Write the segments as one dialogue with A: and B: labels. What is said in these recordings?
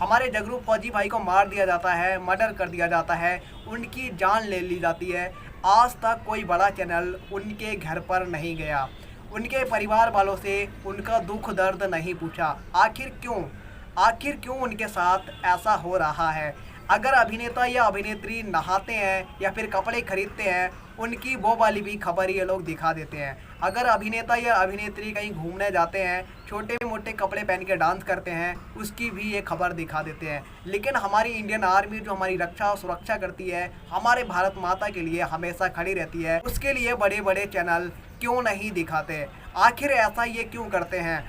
A: हमारे जगरू फौजी भाई को मार दिया जाता है, मर्डर कर दिया जाता है, उनकी जान ले ली जाती है। आज तक कोई बड़ा चैनल उनके घर पर नहीं गया, उनके परिवार वालों से उनका दुख दर्द नहीं पूछा। आखिर क्यों उनके साथ ऐसा हो रहा है? अगर अभिनेता या अभिनेत्री नहाते हैं या फिर कपड़े खरीदते हैं, उनकी वो वाली भी खबर ये लोग दिखा देते हैं। अगर अभिनेता या अभिनेत्री कहीं घूमने जाते हैं, छोटे मोटे कपड़े पहन के डांस करते हैं, उसकी भी ये खबर दिखा देते हैं। लेकिन हमारी इंडियन आर्मी जो हमारी रक्षा और सुरक्षा करती है, हमारे भारत माता के लिए हमेशा खड़ी रहती है, उसके लिए बड़े बड़े चैनल क्यों नहीं दिखाते? आखिर ऐसा ये क्यों करते हैं?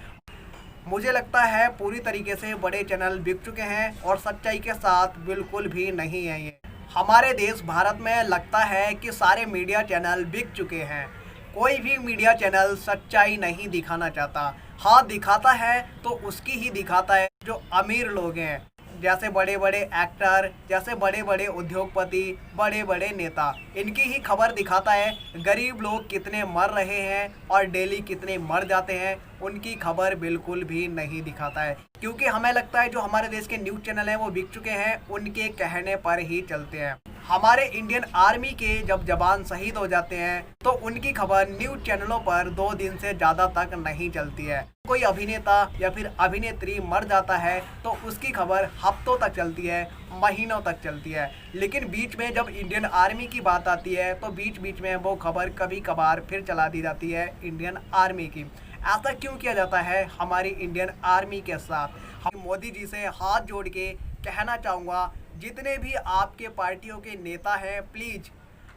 A: मुझे लगता है पूरी तरीके से बड़े चैनल बिक चुके हैं और सच्चाई के साथ बिल्कुल भी नहीं है ये। हमारे देश भारत में लगता है कि सारे मीडिया चैनल बिक चुके हैं। कोई भी मीडिया चैनल सच्चाई नहीं दिखाना चाहता। हाँ, दिखाता है तो उसकी ही दिखाता है जो अमीर लोग हैं, जैसे बड़े बड़े एक्टर, जैसे बड़े बड़े उद्योगपति, बड़े बड़े नेता, इनकी ही खबर दिखाता है। गरीब लोग कितने मर रहे हैं और डेली कितने मर जाते हैं, उनकी खबर बिल्कुल भी नहीं दिखाता है। क्योंकि हमें लगता है जो हमारे देश के न्यूज़ चैनल हैं वो बिक चुके हैं, उनके कहने पर ही चलते हैं। हमारे इंडियन आर्मी के जब जवान शहीद हो जाते हैं तो उनकी खबर न्यूज़ चैनलों पर 2 दिन से ज़्यादा तक नहीं चलती है। कोई अभिनेता या फिर अभिनेत्री मर जाता है तो उसकी खबर हफ्तों तक चलती है, महीनों तक चलती है। लेकिन बीच में जब इंडियन आर्मी की बात आती है तो बीच बीच में वो खबर कभी कभार फिर चला दी जाती है इंडियन आर्मी की। ऐसा क्यों किया जाता है हमारी इंडियन आर्मी के साथ? हम मोदी जी से हाथ जोड़ के कहना चाहूँगा, जितने भी आपके पार्टियों के नेता हैं, प्लीज़,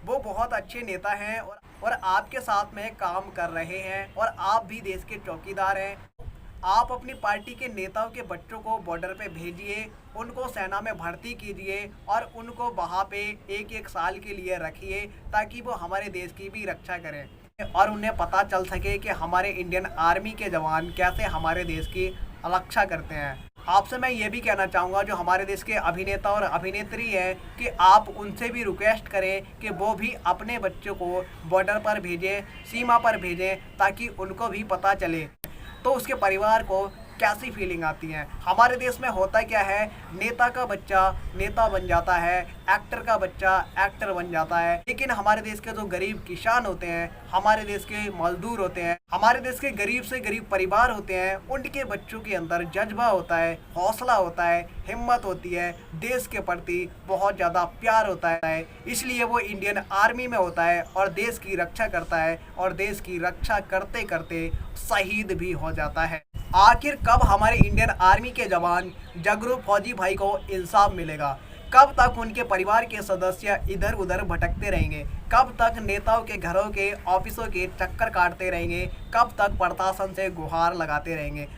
A: वो बहुत अच्छे नेता हैं और आपके साथ में काम कर रहे हैं और आप भी देश के चौकीदार हैं। आप अपनी पार्टी के नेताओं के बच्चों को बॉर्डर पे भेजिए, उनको सेना में भर्ती कीजिए और उनको वहाँ पे 1-1 साल के लिए रखिए ताकि वो हमारे देश की भी रक्षा करें और उन्हें पता चल सके कि हमारे इंडियन आर्मी के जवान कैसे हमारे देश की रक्षा करते हैं। आपसे मैं ये भी कहना चाहूँगा जो हमारे देश के अभिनेता और अभिनेत्री हैं कि आप उनसे भी रिक्वेस्ट करें कि वो भी अपने बच्चों को बॉर्डर पर भेजें, सीमा पर भेजें, ताकि उनको भी पता चले तो उसके परिवार को कैसी फीलिंग आती है। हमारे देश में होता क्या है, नेता का बच्चा नेता बन जाता है, एक्टर का बच्चा एक्टर बन जाता है। लेकिन हमारे देश के जो गरीब किसान होते हैं, हमारे देश के मजदूर होते हैं, हमारे देश के गरीब से गरीब परिवार होते हैं, उनके बच्चों के अंदर जज्बा होता है, हौसला होता है, हिम्मत होती है, देश के प्रति बहुत ज़्यादा प्यार होता है। इसलिए वो इंडियन आर्मी में होता है और देश की रक्षा करता है और देश की रक्षा करते करते शहीद भी हो जाता है। आखिर कब हमारे इंडियन आर्मी के जवान जगरू फौजी भाई को इंसाफ मिलेगा? कब तक उनके परिवार के सदस्य इधर उधर भटकते रहेंगे? कब तक नेताओं के घरों के ऑफिसों के चक्कर काटते रहेंगे? कब तक प्रशासन से गुहार लगाते रहेंगे?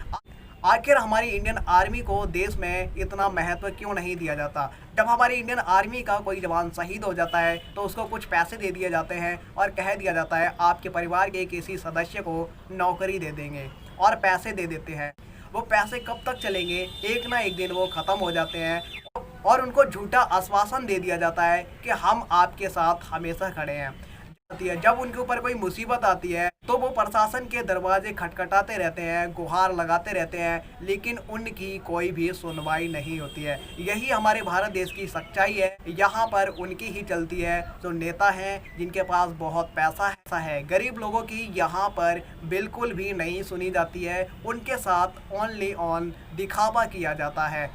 A: आखिर हमारी इंडियन आर्मी को देश में इतना महत्व क्यों नहीं दिया जाता? जब हमारी इंडियन आर्मी का कोई जवान शहीद हो जाता है तो उसको कुछ पैसे दे दिए जाते हैं और कह दिया जाता है आपके परिवार के किसी सदस्य को नौकरी दे देंगे और पैसे दे देते हैं। वो पैसे कब तक चलेंगे? एक ना एक दिन वो ख़त्म हो जाते हैं और उनको झूठा आश्वासन दे दिया जाता है कि हम आपके साथ हमेशा खड़े हैं। जब उनके ऊपर कोई मुसीबत आती है तो वो प्रशासन के दरवाजे खटखटाते रहते हैं, गुहार लगाते रहते हैं, लेकिन उनकी कोई भी सुनवाई नहीं होती है। यही हमारे भारत देश की सच्चाई है। यहाँ पर उनकी ही चलती है जो नेता हैं, जिनके पास बहुत पैसा है। गरीब लोगों की यहाँ पर बिल्कुल भी नहीं सुनी जाती है। उनके साथ ओनली ऑन दिखावा किया जाता है।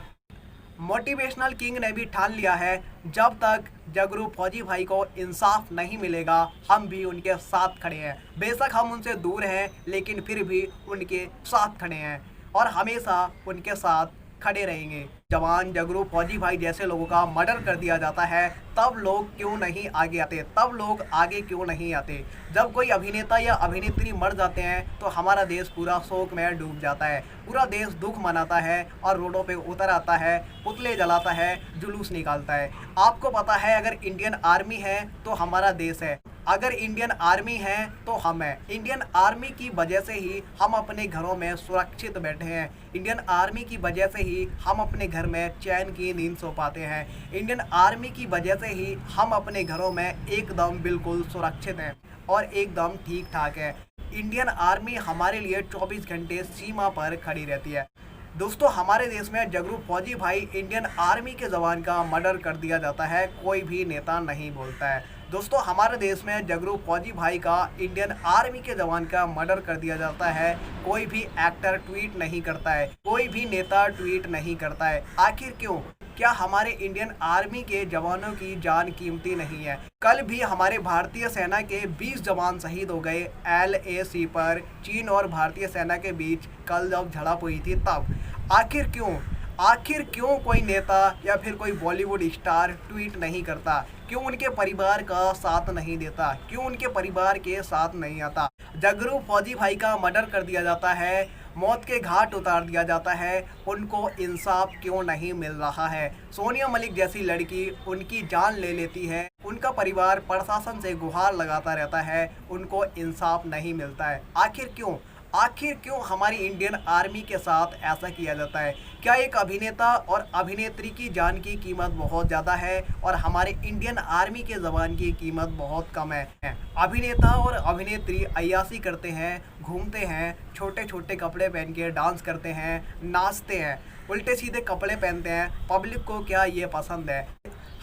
A: मोटिवेशनल किंग ने भी ठान लिया है, जब तक जगरू फौजी भाई को इंसाफ नहीं मिलेगा हम भी उनके साथ खड़े हैं। बेशक हम उनसे दूर हैं लेकिन फिर भी उनके साथ खड़े हैं और हमेशा उनके साथ खड़े रहेंगे। जवान जगरू फौजी भाई जैसे लोगों का मर्डर कर दिया जाता है तब लोग क्यों नहीं आगे आते? तब लोग आगे क्यों नहीं आते? जब कोई अभिनेता या अभिनेत्री मर जाते हैं तो हमारा देश पूरा शोक में डूब जाता है। पूरा देश दुख मनाता है और रोडों पे उतर आता है, पुतले जलाता है, जुलूस निकालता है। आपको पता है अगर इंडियन आर्मी है तो हमारा देश है, अगर इंडियन आर्मी है तो हम हैं। इंडियन आर्मी की वजह से ही हम अपने घरों में सुरक्षित बैठे हैं। इंडियन आर्मी की वजह से ही हम अपने घर में चैन की नींद सो पाते हैं। इंडियन आर्मी की वजह से ही हम अपने घरों में एकदम बिल्कुल सुरक्षित हैं और एकदम ठीक ठाक है। इंडियन आर्मी हमारे लिए 24 घंटे सीमा पर खड़ी रहती है। दोस्तों हमारे देश में जगरू फौजी भाई इंडियन आर्मी के जवान का मर्डर कर दिया जाता है, कोई भी नेता नहीं बोलता है। दोस्तों हमारे देश में जगरू फौजी भाई का इंडियन आर्मी के जवान का मर्डर कर दिया जाता है, कोई भी एक्टर ट्वीट नहीं करता है, कोई भी नेता ट्वीट नहीं करता है। आखिर क्यों? क्या हमारे इंडियन आर्मी के जवानों की जान कीमती नहीं है? कल भी हमारे भारतीय सेना के 20 जवान शहीद हो गए LAC पर। चीन और भारतीय सेना के बीच कल जब झड़प हुई थी तब। आखिर क्यों? आखिर क्यों कोई नेता या फिर कोई बॉलीवुड स्टार ट्वीट नहीं करता? क्यों उनके परिवार का साथ नहीं देता? क्यों उनके परिवार के साथ नहीं आता? जगरू फौजी भाई का मर्डर कर दिया जाता है, मौत के घाट उतार दिया जाता है, उनको इंसाफ क्यों नहीं मिल रहा है? सोनिया मलिक जैसी लड़की उनकी जान ले लेती है, उनका परिवार प्रशासन से गुहार लगाता रहता है, उनको इंसाफ नहीं मिलता है। आखिर क्यों? आखिर क्यों हमारी इंडियन आर्मी के साथ ऐसा किया जाता है? क्या एक अभिनेता और अभिनेत्री की जान की कीमत बहुत ज़्यादा है और हमारे इंडियन आर्मी के जवान की कीमत बहुत कम है? अभिनेता और अभिनेत्री अय्याशी करते हैं, घूमते हैं, छोटे छोटे कपड़े पहन के डांस करते हैं, नाचते हैं, उल्टे सीधे कपड़े पहनते हैं। पब्लिक को क्या ये पसंद है?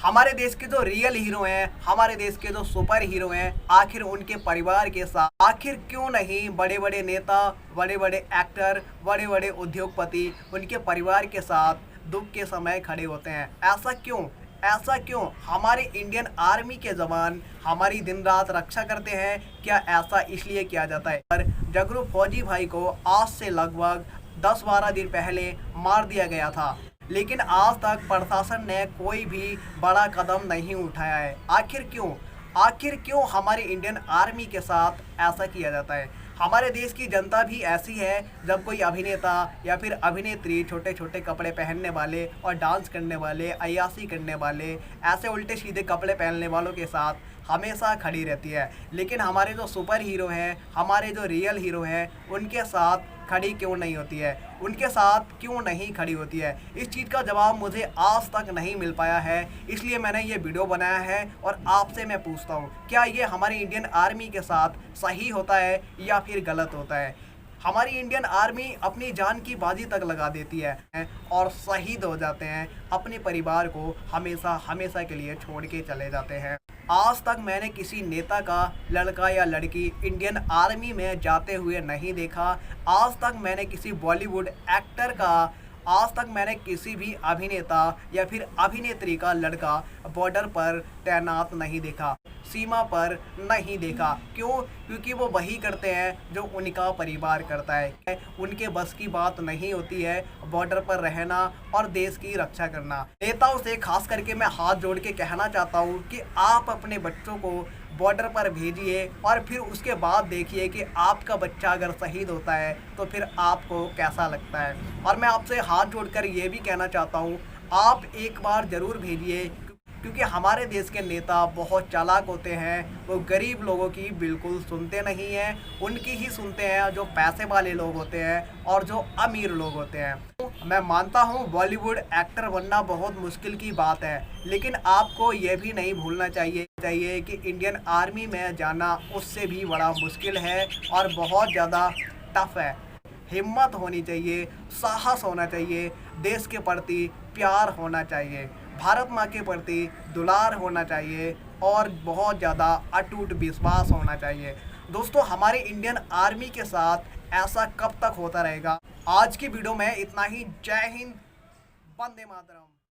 A: हमारे देश के जो रियल हीरो हैं, हमारे देश के जो सुपर हीरो हैं, आखिर उनके परिवार के साथ आखिर क्यों नहीं बड़े बड़े नेता, बड़े बड़े एक्टर, बड़े बड़े उद्योगपति उनके परिवार के साथ दुख के समय खड़े होते हैं? ऐसा क्यों? ऐसा क्यों? हमारे इंडियन आर्मी के जवान हमारी दिन रात रक्षा करते हैं, क्या ऐसा इसलिए किया जाता है? पर जगरू फौजी भाई को आज से लगभग 10-12 दिन पहले मार दिया गया था, लेकिन आज तक प्रशासन ने कोई भी बड़ा कदम नहीं उठाया है। आखिर क्यों? आखिर क्यों हमारे इंडियन आर्मी के साथ ऐसा किया जाता है? हमारे देश की जनता भी ऐसी है, जब कोई अभिनेता या फिर अभिनेत्री छोटे छोटे कपड़े पहनने वाले और डांस करने वाले, अय्याशी करने वाले, ऐसे उल्टे सीधे कपड़े पहनने वालों के साथ हमेशा खड़ी रहती है, लेकिन हमारे जो सुपर हीरो हैं, हमारे जो रियल हीरो हैं, उनके साथ खड़ी क्यों नहीं होती है? उनके साथ क्यों नहीं खड़ी होती है? इस चीज़ का जवाब मुझे आज तक नहीं मिल पाया है, इसलिए मैंने ये वीडियो बनाया है और आपसे मैं पूछता हूँ, क्या ये हमारी इंडियन आर्मी के साथ सही होता है या फिर गलत होता है? हमारी इंडियन आर्मी अपनी जान की बाजी तक लगा देती है और शहीद हो जाते हैं, अपने परिवार को हमेशा हमेशा के लिए छोड़ के चले जाते हैं। आज तक मैंने किसी नेता का लड़का या लड़की इंडियन आर्मी में जाते हुए नहीं देखा। आज तक मैंने किसी बॉलीवुड एक्टर का, आज तक मैंने किसी भी अभिनेता या फिर अभिनेत्री का लड़का बॉर्डर पर तैनात नहीं देखा, सीमा पर नहीं देखा। क्यों? क्योंकि वो वही करते हैं जो उनका परिवार करता है। उनके बस की बात नहीं होती है बॉर्डर पर रहना और देश की रक्षा करना। नेताओं से खास करके मैं हाथ जोड़ के कहना चाहता हूँ कि आप अपने बच्चों को बॉर्डर पर भेजिए और फिर उसके बाद देखिए कि आपका बच्चा अगर शहीद होता है तो फिर आपको कैसा लगता है। और मैं आपसे हाथ जोड़कर ये भी कहना चाहता हूँ, आप एक बार ज़रूर भेजिए, क्योंकि हमारे देश के नेता बहुत चालाक होते हैं। वो गरीब लोगों की बिल्कुल सुनते नहीं हैं, उनकी ही सुनते हैं जो पैसे वाले लोग होते हैं और जो अमीर लोग होते हैं। मैं मानता हूँ बॉलीवुड एक्टर बनना बहुत मुश्किल की बात है, लेकिन आपको ये भी नहीं भूलना चाहिए कि इंडियन आर्मी में जाना उससे भी बड़ा मुश्किल है और बहुत ज़्यादा टफ है। हिम्मत होनी चाहिए, साहस होना चाहिए, देश के प्रति प्यार होना चाहिए, भारत माँ के प्रति दुलार होना चाहिए और बहुत ज़्यादा अटूट विश्वास होना चाहिए। दोस्तों हमारे इंडियन आर्मी के साथ ऐसा कब तक होता रहेगा? आज की वीडियो में इतना ही। जय हिंद, वंदे मातरम।